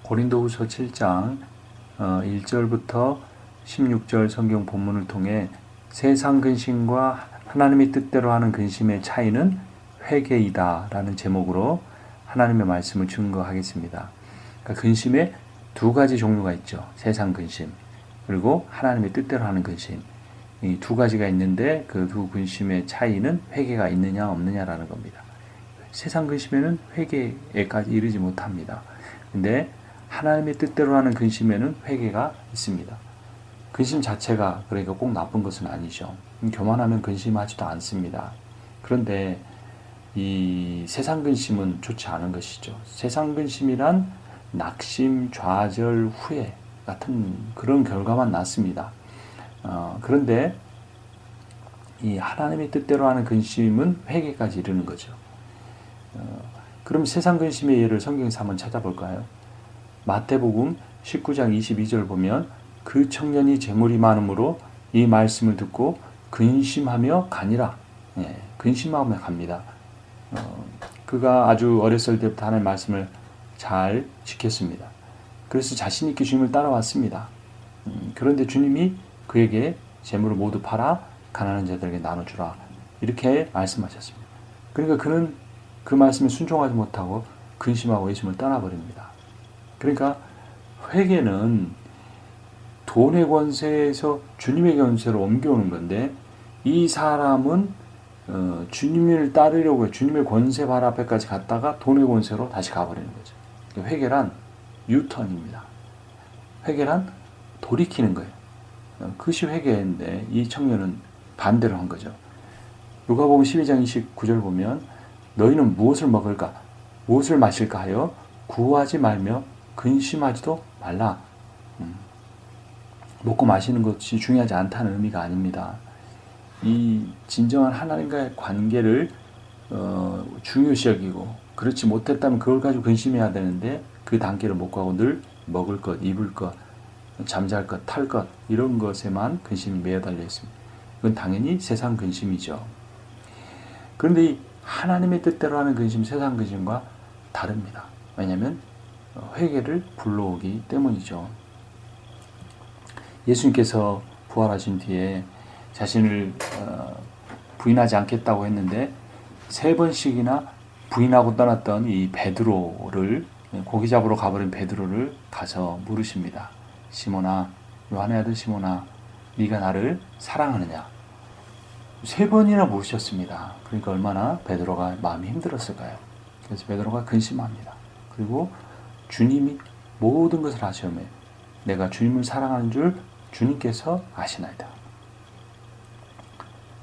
고린도후서 7장 1절부터 16절 성경 본문을 통해 세상 근심과 하나님의 뜻대로 하는 근심의 차이는 회개이다 라는 제목으로 하나님의 말씀을 증거하겠습니다. 그러니까 근심에 두 가지 종류가 있죠. 세상 근심 그리고 하나님의 뜻대로 하는 근심, 이 두 가지가 있는데 그 두 근심의 차이는 회개가 있느냐 없느냐라는 겁니다. 세상 근심에는 회개에까지 이르지 못합니다. 근데 하나님의 뜻대로 하는 근심에는 회개가 있습니다. 근심 자체가 그러니까 꼭 나쁜 것은 아니죠. 교만하면 근심하지도 않습니다. 그런데 이 세상 근심은 좋지 않은 것이죠. 세상 근심이란 낙심, 좌절, 후회 같은 그런 결과만 낳습니다. 그런데 이 하나님의 뜻대로 하는 근심은 회개까지 이르는 거죠. 그럼 세상 근심의 예를 성경에서 한번 찾아볼까요? 마태복음 19장 22절 보면 그 청년이 재물이 많으므로 이 말씀을 듣고 근심하며 가니라. 근심하며 갑니다. 그가 아주 어렸을 때부터 하나님의 말씀을 잘 지켰습니다. 그래서 자신 있게 주님을 따라왔습니다. 그런데 주님이 그에게 재물을 모두 팔아 가난한 자들에게 나눠주라 이렇게 말씀하셨습니다. 그러니까 그는 그 말씀에 순종하지 못하고 근심하고 예수님을 떠나버립니다. 그러니까 회개는 돈의 권세에서 주님의 권세로 옮겨오는 건데 이 사람은 주님을 따르려고 주님의 권세 발 앞에까지 갔다가 돈의 권세로 다시 가버리는 거죠. 회개란 유턴입니다. 회개란 돌이키는 거예요. 그것이 회개인데 이 청년은 반대로 한 거죠. 누가복음 12장 29절 보면 너희는 무엇을 먹을까 무엇을 마실까 하여 구하지 말며 근심하지도 말라. 먹고 마시는 것이 중요하지 않다는 의미가 아닙니다. 이 진정한 하나님과의 관계를 중요시 여기고 그렇지 못했다면 그걸 가지고 근심해야 되는데 그 단계를 못 가고 늘 먹을 것, 입을 것, 잠잘 것, 탈 것 이런 것에만 근심이 매여달려 있습니다. 이건 당연히 세상 근심이죠. 그런데 이 하나님의 뜻대로 하는 근심, 세상 근심과 다릅니다. 왜냐하면 회개를 불러오기 때문이죠. 예수님께서 부활하신 뒤에 자신을 부인하지 않겠다고 했는데 3번씩이나 부인하고 떠났던 이 베드로를 고기 잡으러 가버린 베드로를 가서 물으십니다. 시몬아, 요한의 아들 시몬아, 네가 나를 사랑하느냐? 3번이나 물으셨습니다. 그러니까 얼마나 베드로가 마음이 힘들었을까요? 그래서 베드로가 근심합니다. 그리고 주님이 모든 것을 아시오매 내가 주님을 사랑하는 줄 주님께서 아시나이다.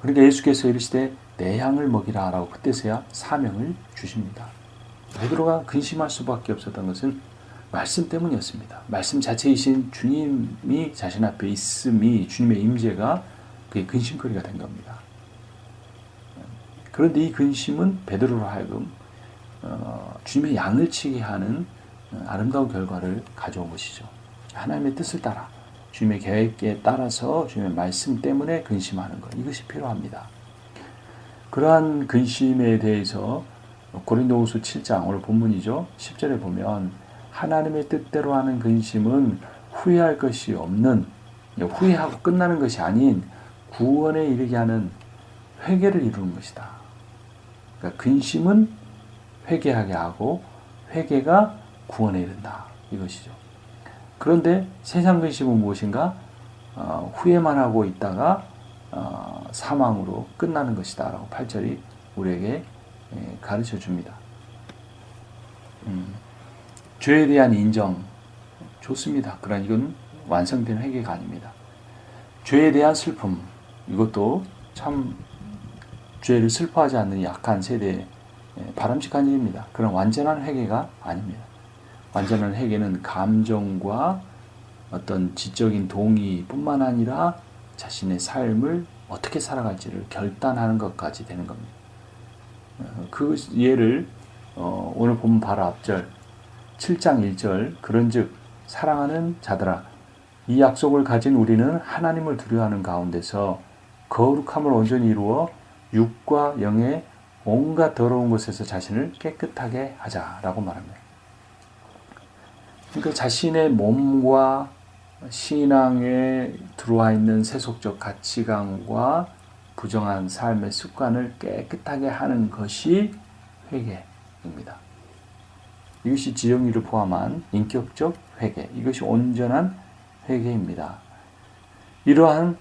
그러니까 예수께서 이르시되 내 양을 먹이라 라고 그때서야 사명을 주십니다. 베드로가 근심할 수밖에 없었던 것은 말씀 때문이었습니다. 말씀 자체이신 주님이 자신 앞에 있음이 주님의 임재가 그게 근심거리가 된 겁니다. 그런데 이 근심은 베드로로 하여금 주님의 양을 치게 하는 아름다운 결과를 가져온 것이죠. 하나님의 뜻을 따라 주님의 계획에 따라서 주님의 말씀 때문에 근심하는 것 이것이 필요합니다. 그러한 근심에 대해서 고린도후서 7장 오늘 본문이죠. 10절에 보면 하나님의 뜻대로 하는 근심은 후회할 것이 없는 후회하고 끝나는 것이 아닌 구원에 이르게 하는 회개를 이루는 것이다. 그러니까 근심은 회개하게 하고 회개가 구원에 이른다. 이것이죠. 그런데 세상 근심은 무엇인가? 후회만 하고 있다가 사망으로 끝나는 것이다. 라고 8절이 우리에게 가르쳐 줍니다. 죄에 대한 인정 좋습니다. 그러나 이건 완성된 회개가 아닙니다. 죄에 대한 슬픔 이것도 참 죄를 슬퍼하지 않는 약한 세대의 바람직한 일입니다. 그런 완전한 회개가 아닙니다. 완전한 회개는 감정과 어떤 지적인 동의뿐만 아니라 자신의 삶을 어떻게 살아갈지를 결단하는 것까지 되는 겁니다. 그 예를 오늘 본문 바로 앞절 7장 1절 그런즉 사랑하는 자들아 이 약속을 가진 우리는 하나님을 두려워하는 가운데서 거룩함을 온전히 이루어 육과 영의 온갖 더러운 것에서 자신을 깨끗하게 하자라고 말합니다. 그러니까 자신의 몸과 신앙에 들어와 있는 세속적 가치관과 부정한 삶의 습관을 깨끗하게 하는 것이 회개입니다. 이것이 지정의를 포함한 인격적 회개, 이것이 온전한 회개입니다. 이러한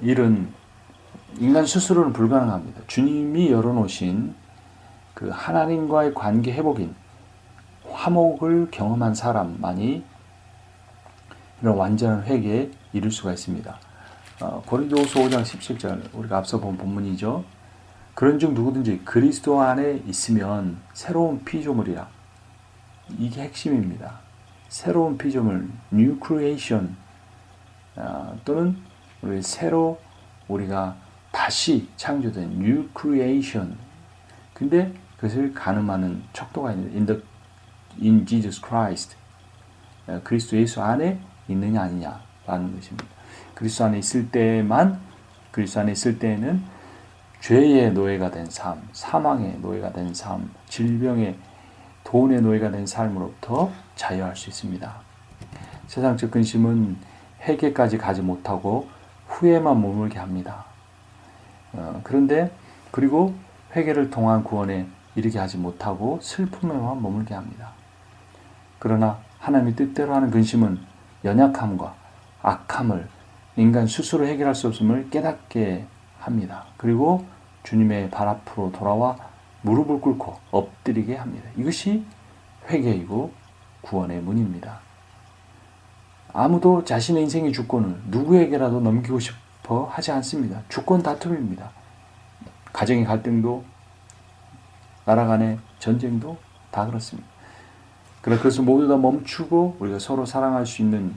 일은 인간 스스로는 불가능합니다. 주님이 열어놓으신 그 하나님과의 관계 회복인 화목을 경험한 사람만이 이런 완전한 회개에 이를 수가 있습니다. 고린도후서 5장 17절 우리가 앞서 본 본문이죠. 그런즉 누구든지 그리스도 안에 있으면 새로운 피조물이라. 이게 핵심입니다. 새로운 피조물, new creation, 또는 새로 우리가 다시 창조된 new creation. 근데 그것을 가늠하는 척도가 있는 in Jesus Christ. 그리스도 예수 안에 있느냐 아니냐라는 것입니다. 그리스도 안에 있을 때에는 죄의 노예가 된 삶, 사망의 노예가 된 삶, 질병의 돈의 노예가 된 삶으로부터 자유할 수 있습니다. 세상적 근심은 회개까지 가지 못하고 후회만 머물게 합니다. 그런데 그리고 회개를 통한 구원에 이르게 하지 못하고 슬픔에만 머물게 합니다. 그러나 하나님의 뜻대로 하는 근심은 연약함과 악함을 인간 스스로 해결할 수 없음을 깨닫게 합니다. 그리고 주님의 발 앞으로 돌아와 무릎을 꿇고 엎드리게 합니다. 이것이 회개이고 구원의 문입니다. 아무도 자신의 인생의 주권을 누구에게라도 넘기고 싶어 하지 않습니다. 주권 다툼입니다. 가정의 갈등도 나라 간의 전쟁도 다 그렇습니다. 그러나 그것을 모두 다 멈추고 우리가 서로 사랑할 수 있는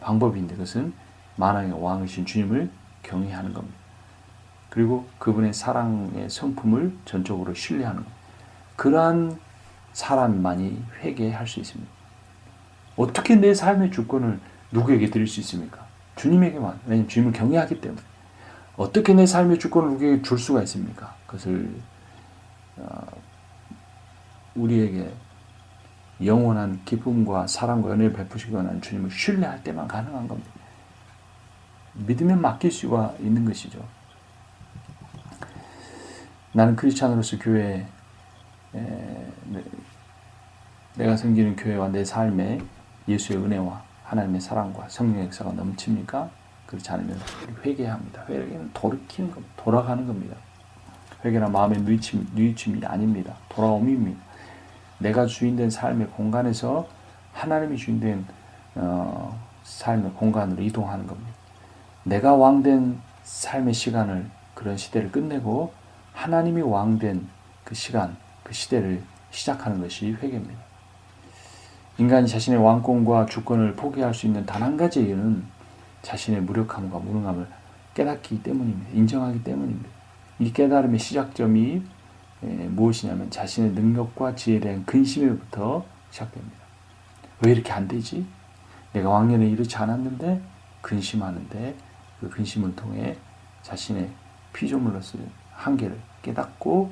방법인데 그것은 만왕의 왕이신 주님을 경외하는 겁니다. 그리고 그분의 사랑의 성품을 전적으로 신뢰하는 겁니다. 그러한 사람만이 회개할 수 있습니다. 어떻게 내 삶의 주권을 누구에게 드릴 수 있습니까? 주님에게만. 왜냐하면 주님을 경외하기 때문에. 어떻게 내 삶의 주권을 누구에게 줄 수가 있습니까? 그것을 우리에게 영원한 기쁨과 사랑과 은혜를 베푸시기 원하는 주님을 신뢰할 때만 가능한 겁니다. 믿으면 맡길 수가 있는 것이죠. 나는 크리스찬으로서 교회에 내가 섬기는 교회와 내 삶에 예수의 은혜와 하나님의 사랑과 성령의 역사가 넘칩니까? 그렇지 않으면 회개해야 합니다. 회개는 돌이키는 겁니다. 돌아가는 겁니다. 회개나 마음의 뉘우침이 아닙니다. 돌아옴입니다. 내가 주인된 삶의 공간에서 하나님이 주인된 삶의 공간으로 이동하는 겁니다. 내가 왕된 삶의 시간을 그런 시대를 끝내고 하나님이 왕된 그 시간, 그 시대를 시작하는 것이 회개입니다. 인간이 자신의 왕권과 주권을 포기할 수 있는 단 한 가지 이유는 자신의 무력함과 무능함을 깨닫기 때문입니다. 인정하기 때문입니다. 이 깨달음의 시작점이 무엇이냐면 자신의 능력과 지혜에 대한 근심에부터 시작됩니다. 왜 이렇게 안 되지? 내가 왕년에 이렇지 않았는데 근심하는데 그 근심을 통해 자신의 피조물로서의 한계를 깨닫고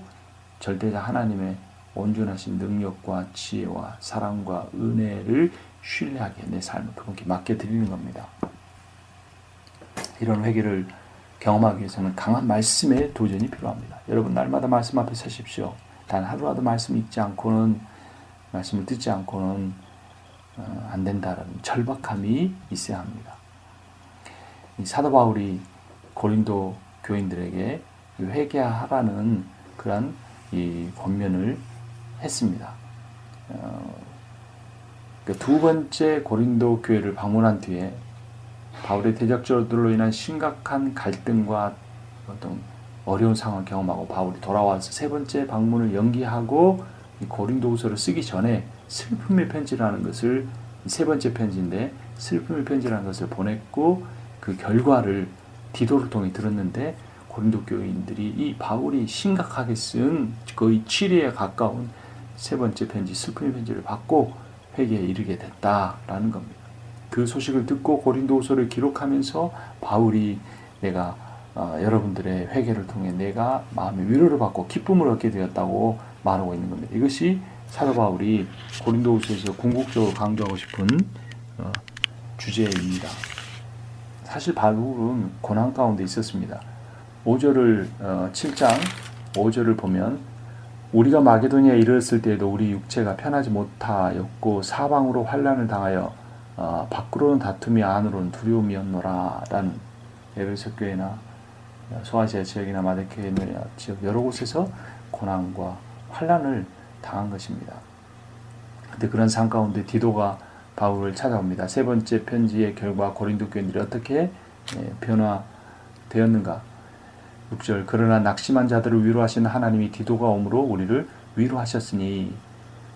절대자 하나님의 온전하신 능력과 지혜와 사랑과 은혜를 신뢰하게 내 삶을 그분께 맡겨드리는 겁니다. 이런 회개를 경험하기 위해서는 강한 말씀의 도전이 필요합니다. 여러분 날마다 말씀 앞에 서십시오. 단 하루라도 말씀 읽지 않고는 말씀을 듣지 않고는 안 된다라는 절박함이 있어야 합니다. 사도 바울이 고린도 교인들에게 회개하라는 그런 이 권면을 했습니다. 두 번째 고린도 교회를 방문한 뒤에 바울의 대적자들로 인한 심각한 갈등과 어떤 어려운 상황을 경험하고 바울이 돌아와서 세 번째 방문을 연기하고 이 고린도후서를 쓰기 전에 슬픔의 편지라는 것을 세 번째 편지인데 슬픔의 편지라는 것을 보냈고 그 결과를 디도를 통해 들었는데 고린도 교인들이 이 바울이 심각하게 쓴 거의 7회에 가까운 세 번째 편지 슬픔의 편지를 받고 회개에 이르게 됐다라는 겁니다. 그 소식을 듣고 고린도후서를 기록하면서 바울이 내가 여러분들의 회개를 통해 내가 마음의 위로를 받고 기쁨을 얻게 되었다고 말하고 있는 겁니다. 이것이 사도 바울이 고린도후서에서 궁극적으로 강조하고 싶은 주제입니다. 사실 바울은 고난 가운데 있었습니다. 7장 5절을 보면 우리가 마게도니아에 이르렀을 때에도 우리 육체가 편하지 못하였고 사방으로 환난을 당하여 밖으로는 다툼이 안으로는 두려움이었노라 라는 에베소 교회나 소아시아 지역이나 마데케 지역 여러 곳에서 고난과 환난을 당한 것입니다. 근데 그런 삶 가운데 디도가 바울을 찾아옵니다. 세 번째 편지의 결과 고린도 교인들이 어떻게 변화되었는가? 6절 그러나 낙심한 자들을 위로하시는 하나님이 디도가 오므로 우리를 위로하셨으니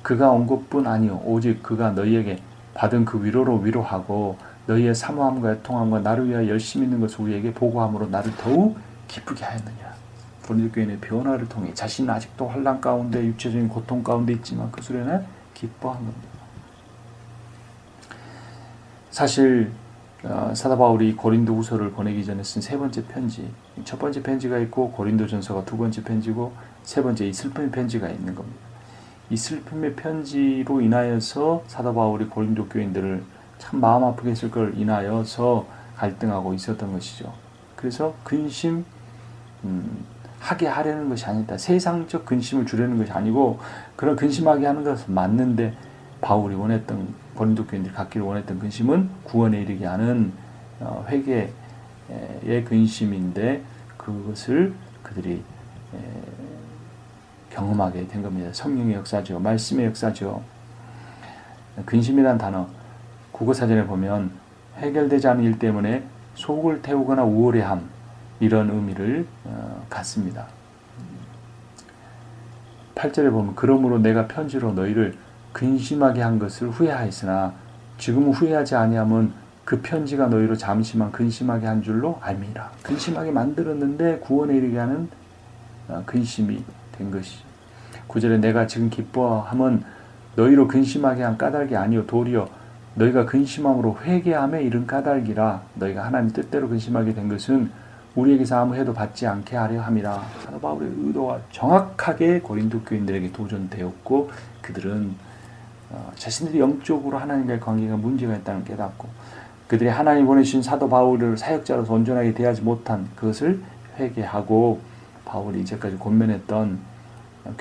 그가 온 것뿐 아니요 오직 그가 너희에게 받은 그 위로로 위로하고 너희의 사모함과 애통함과 나를 위하여 열심히 있는 것을 우리에게 보고함으로 나를 더욱 기쁘게 하였느니라. 고린도 교인의 변화를 통해 자신은 아직도 환난 가운데 육체적인 고통 가운데 있지만 그 속에는 기뻐한 겁니다. 사실 사도 바울이 고린도후서를 보내기 전에 쓴 세 번째 편지, 첫 번째 편지가 있고 고린도전서가 두 번째 편지고 세 번째 이 슬픔의 편지가 있는 겁니다. 이 슬픔의 편지로 인하여서 사도 바울이 고린도 교인들을 참 마음 아프게 했을 걸 인하여서 갈등하고 있었던 것이죠. 그래서 근심 하게 하려는 것이 아니다. 세상적 근심을 주려는 것이 아니고 그런 근심하게 하는 것은 맞는데 바울이 원했던 고린도 교인들이 갖기를 원했던 근심은 구원에 이르게 하는 회개의 근심인데 그것을 그들이 경험하게 된 겁니다. 성령의 역사죠. 말씀의 역사죠. 근심이란 단어 국어사전에 보면 해결되지 않은 일 때문에 속을 태우거나 우월해함 이런 의미를 갖습니다. 8절에 보면 그러므로 내가 편지로 너희를 근심하게 한 것을 후회하였으나 지금은 후회하지 아니함은 그 편지가 너희로 잠시만 근심하게 한 줄로 알미라. 근심하게 만들었는데 구원에 이르게 하는 근심이 된 것이죠. 9절에 내가 지금 기뻐함은 너희로 근심하게 한 까닭이 아니요 도리어 너희가 근심함으로 회개함에 이른 까닭이라. 너희가 하나님 뜻대로 근심하게 된 것은 우리에게서 아무 해도 받지 않게 하려 함이라. 사도 바울의 의도가 정확하게 고린도 교인들에게 도전되었고 그들은 자신들이 영적으로 하나님과의 관계가 문제가 있다는 깨닫고 그들이 하나님 보내신 사도 바울을 사역자로서 온전하게 대하지 못한 그것을 회개하고 바울이 이제까지 권면했던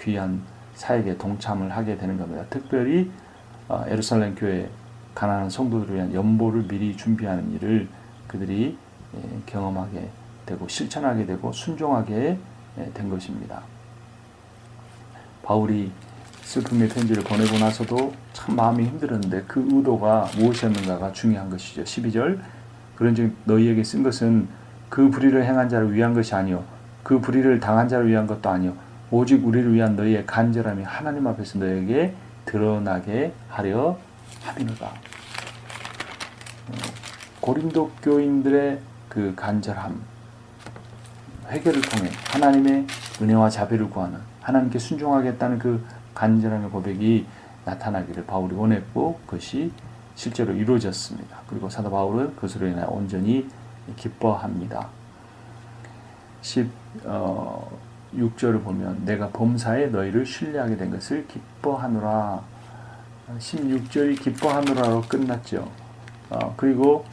귀한 사역에 동참을 하게 되는 겁니다. 특별히 예루살렘 교회 가난한 성도들을 위한 연보를 미리 준비하는 일을 그들이 경험하게 되고 실천하게 되고 순종하게 된 것입니다. 바울이 슬픔의 편지를 보내고 나서도 참 마음이 힘들었는데 그 의도가 무엇이었는가가 중요한 것이죠. 12절 그런즉 너희에게 쓴 것은 그 불의를 행한 자를 위한 것이 아니요 그 불의를 당한 자를 위한 것도 아니요 오직 우리를 위한 너희의 간절함이 하나님 앞에서 너희에게 드러나게 하려 함이로다. 고린도 교인들의 그 간절함 회개를 통해 하나님의 은혜와 자비를 구하는 하나님께 순종하겠다는 그 간절함의 고백이 나타나기를 바울이 원했고 그것이 실제로 이루어졌습니다. 그리고 사도 바울은 그것으로 인하여 온전히 기뻐합니다. 16절을 보면 내가 범사에 너희를 신뢰하게 된 것을 기뻐하노라. 16절이 기뻐하노라로 끝났죠. 그리고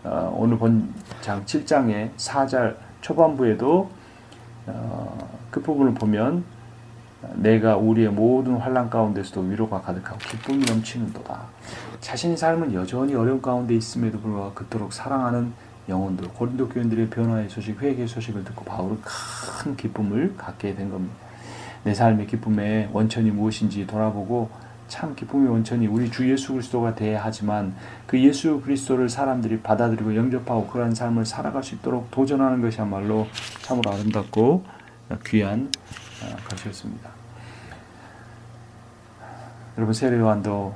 오늘 본장 7장의 4절 초반부에도 끝부분을 보면 내가 우리의 모든 환난 가운데서도 위로가 가득하고 기쁨이 넘치는도다. 자신의 삶은 여전히 어려운 가운데 있음에도 불구하고 그토록 사랑하는 영혼들, 고린도 교인들의 변화의 소식, 회개의 소식을 듣고 바울은 큰 기쁨을 갖게 된 겁니다. 내 삶의 기쁨의 원천이 무엇인지 돌아보고 참 기쁨의 원천이 우리 주 예수 그리스도가 돼야 하지만 그 예수 그리스도를 사람들이 받아들이고 영접하고 그러한 삶을 살아갈 수 있도록 도전하는 것이야말로 참으로 아름답고 귀한 것이었습니다. 여러분 세례 요한도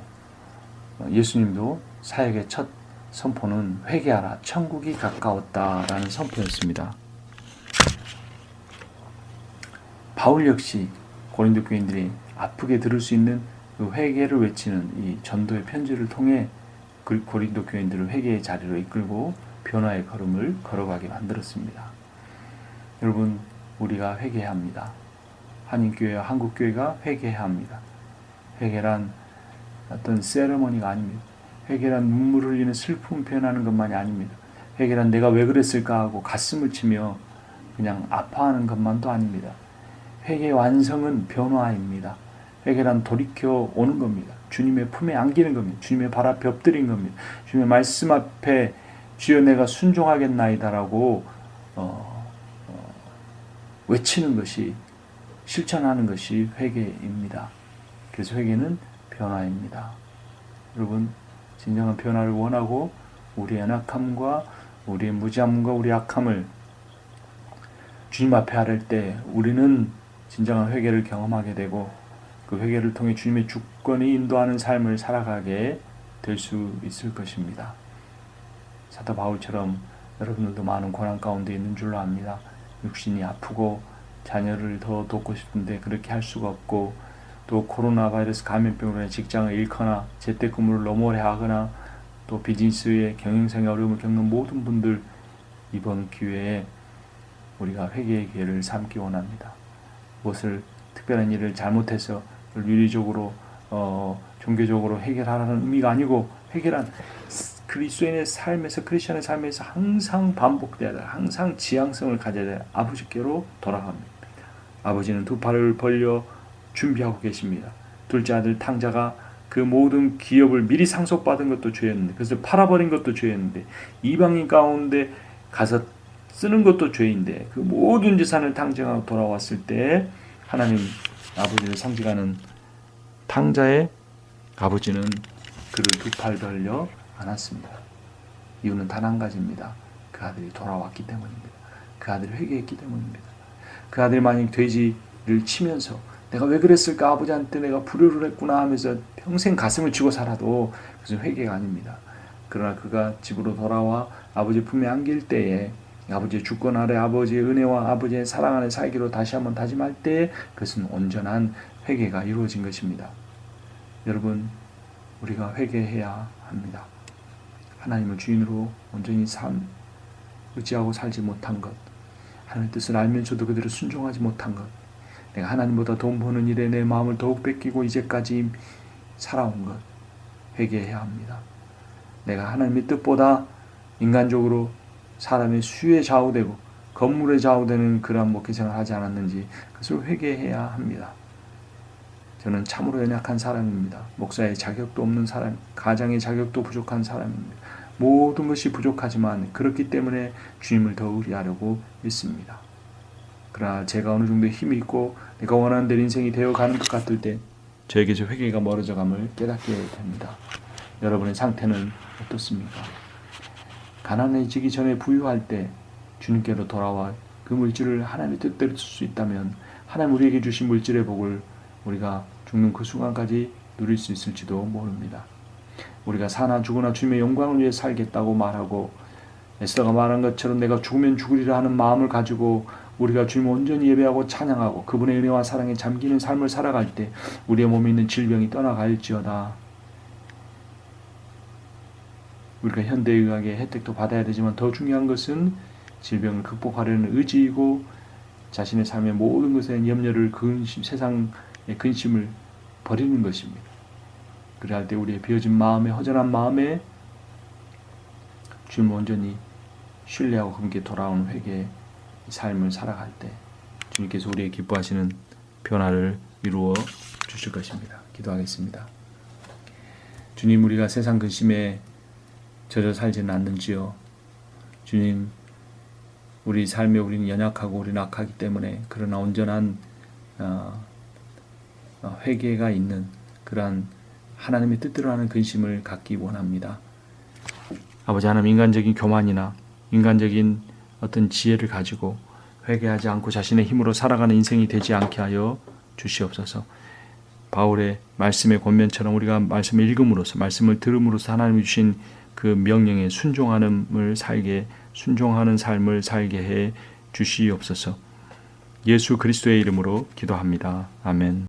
예수님도 사역의 첫 선포는 회개하라 천국이 가까웠다라는 선포였습니다. 바울 역시 고린도 교인들이 아프게 들을 수 있는 그 회개를 외치는 이 전도의 편지를 통해 고린도 교인들을 회개의 자리로 이끌고 변화의 걸음을 걸어가게 만들었습니다. 여러분 우리가 회개해야 합니다. 한인교회와 한국교회가 회개해야 합니다. 회개란 어떤 세레머니가 아닙니다. 회개란 눈물을 흘리는 슬픔을 표현하는 것만이 아닙니다. 회개란 내가 왜 그랬을까 하고 가슴을 치며 그냥 아파하는 것만도 아닙니다. 회개의 완성은 변화입니다. 회개란 돌이켜 오는 겁니다. 주님의 품에 안기는 겁니다. 주님의 발 앞에 엎드린 겁니다. 주님의 말씀 앞에 주여 내가 순종하겠나이다라고 외치는 것이, 실천하는 것이 회개입니다. 그래서 회개는 변화입니다. 여러분, 진정한 변화를 원하고 우리의 연약함과 우리의 무지함과 우리의 악함을 주님 앞에 아뢰 때 우리는 진정한 회개를 경험하게 되고 그 회개를 통해 주님의 주권이 인도하는 삶을 살아가게 될 수 있을 것입니다. 사도 바울처럼 여러분들도 많은 고난 가운데 있는 줄로 압니다. 육신이 아프고 자녀를 더 돕고 싶은데 그렇게 할 수가 없고, 또 코로나 바이러스 감염병으로 인해 직장을 잃거나 재택근무를 너무 오래 하거나 또 비즈니스의 경영상의 어려움을 겪는 모든 분들, 이번 기회에 우리가 회개의 기회를 삼기 원합니다. 무엇을 특별한 일을 잘못해서 윤리적으로 종교적으로 해결하라는 의미가 아니고, 해결한 그리스도인의 삶에서, 크리스천의 삶에서 항상 반복돼야 돼. 항상 지향성을 가져야 돼. 아버지께로 돌아갑니다. 아버지는 두 팔을 벌려 준비하고 계십니다. 둘째 아들 탕자가 그 모든 기업을 미리 상속받은 것도 죄였는데, 그래서 팔아버린 것도 죄였는데, 이방인 가운데 가서 쓰는 것도 죄인데, 그 모든 재산을 탕정하고 돌아왔을 때 하나님 아버지를 상징하는 탕자의 아버지는 그를 두 팔 벌려 안았습니다. 이유는 단 한 가지입니다. 그 아들이 돌아왔기 때문입니다. 그 아들이 회개했기 때문입니다. 그 아들이 만약 돼지를 치면서 내가 왜 그랬을까, 아버지한테 내가 불효를 했구나 하면서 평생 가슴을 치고 살아도 그것은 회개가 아닙니다. 그러나 그가 집으로 돌아와 아버지 품에 안길 때에 아버지의 주권 아래 아버지의 은혜와 아버지의 사랑 안에 살기로 다시 한번 다짐할 때에 그것은 온전한 회개가 이루어진 것입니다. 여러분, 우리가 회개해야 합니다. 하나님을 주인으로 온전히 의지하고 살지 못한 것, 하나님의 뜻을 알면서도 그대로 순종하지 못한 것, 내가 하나님보다 돈 버는 일에 내 마음을 더욱 뺏기고 이제까지 살아온 것, 회개해야 합니다. 내가 하나님의 뜻보다 인간적으로 사람의 수에 좌우되고 건물에 좌우되는 그러한 목회생을 하지 않았는지 그것을 회개해야 합니다. 저는 참으로 연약한 사람입니다. 목사의 자격도 없는 사람, 가장의 자격도 부족한 사람입니다. 모든 것이 부족하지만 그렇기 때문에 주님을 더 의뢰하려고 했습니다. 그러나 제가 어느 정도 힘이 있고 내가 원하는 대로 인생이 되어가는 것 같을 때 저에게서 회개가 멀어져감을 깨닫게 됩니다. 여러분의 상태는 어떻습니까? 가난해지기 전에 부유할 때 주님께로 돌아와 그 물질을 하나님의 뜻대로 쓸 수 있다면 하나님 우리에게 주신 물질의 복을 우리가 죽는 그 순간까지 누릴 수 있을지도 모릅니다. 우리가 사나 죽으나 주님의 영광을 위해 살겠다고 말하고 에스더가 말한 것처럼 내가 죽으면 죽으리라 하는 마음을 가지고 우리가 주님을 온전히 예배하고 찬양하고 그분의 은혜와 사랑에 잠기는 삶을 살아갈 때 우리의 몸에 있는 질병이 떠나갈지어다. 우리가 현대의학의 혜택도 받아야 되지만 더 중요한 것은 질병을 극복하려는 의지이고 자신의 삶의 모든 것에 염려를 세상의 근심을 버리는 것입니다. 그래야 때 우리의 비어진 마음에, 허전한 마음에 주님을 온전히 신뢰하고 함께 돌아오는 회개의 삶을 살아갈 때 주님께서 우리의 기뻐하시는 변화를 이루어 주실 것입니다. 기도하겠습니다. 주님, 우리가 세상 근심에 젖어 살지는 않는지요. 주님, 우리 삶에 우리는 연약하고 우리는 악하기 때문에 그러나 온전한 회개가 있는 그러한 하나님의 뜻대로 하는 근심을 갖기 원합니다. 아버지 하나님, 인간적인 교만이나 인간적인 어떤 지혜를 가지고 회개하지 않고 자신의 힘으로 살아가는 인생이 되지 않게 하여 주시옵소서. 바울의 말씀의 권면처럼 우리가 말씀을 읽음으로써, 말씀을 들음으로써 하나님이 주신 그 명령에 순종하는 삶을 살게 해 주시옵소서. 예수 그리스도의 이름으로 기도합니다. 아멘.